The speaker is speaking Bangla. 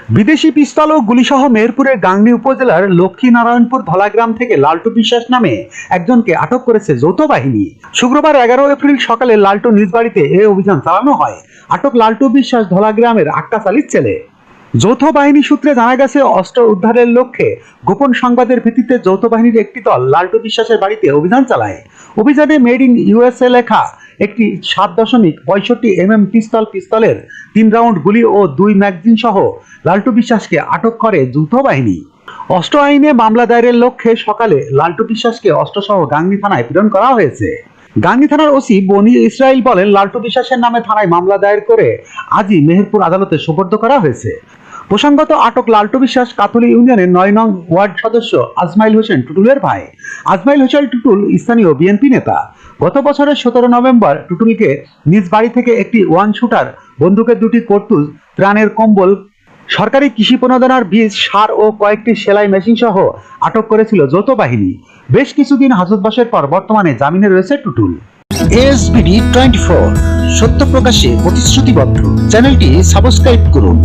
বিদেশি পিস্তল ও গুলিসহ মেহেরপুরের গাংনী উপজেলার লক্ষ্মীনারায়ণপুর ধলাগ্রাম থেকে লালটু বিশ্বাস নামে একজনকে আটক করেছে যৌথ বাহিনী। শুক্রবার 11 এপ্রিল সকালে লালটু নিজ বাড়িতে এই অভিযান চালানো হয়। আটক লালটু বিশ্বাস ধলাগ্রামের আক্কাস আলীর ছেলে। যৌথ বাহিনী সূত্রে জানা গেছে, অস্ত্র উদ্ধারের লক্ষ্যে গোপন সংবাদের ভিত্তিতে যৌথ বাহিনীর একটি দল লালটু বিশ্বাসের বাড়িতে অভিযান চালায়। অভিযানে মেড ইন ইউএসএ লেখা একটি 7.65 পিস্তলের 3 রাউন্ড গুলি ও 2 ম্যাগাজিন সহ লালটু বিশ্বাসকে আটক করে যৌথ বাহিনী। অস্ত্র আইনে মামলা দায়েরের লক্ষ্যে সকালে লালটু বিশ্বাসকে অস্ত্রসহ গাংনী থানায় প্রেরণ করা হয়েছে। গাংনী থানার ওসি বনি ইসরাইল বলেন, লালটু বিশ্বাসের নামে থানায় মামলা দায়ের করে আজই মেহেরপুর আদালতে সোপর্দ করা হয়েছে। প্রসঙ্গত, আটক লালটু বিশ্বাস কাতুলি ইউনিয়নের 9 নং ওয়ার্ড সদস্য আজমাইল হোসেন টুটুলের ভাই। আজমাইল হোসেন টুটুল স্থানীয় বিএনপি নেতা। গত বছরের 17 নভেম্বর টুটুলকে নিজ বাড়ি থেকে একটি 1 শুটার, বন্দুকের 2টি কার্তুজ, ত্রাণের কম্বল, সরকারি কৃষি প্রণোদনার বীজ, সার ও কয়েকটি সেলাই মেশিন সহ আটক করেছিল যৌথ বাহিনী। বেশ কিছুদিন হাজতবাসের পর বর্তমানে জামিনে রয়েছে টুটুল। ASBD 24 সত্য প্রকাশে প্রতিশ্রুতিবদ্ধ। চ্যানেলটি সাবস্ক্রাইব করুন।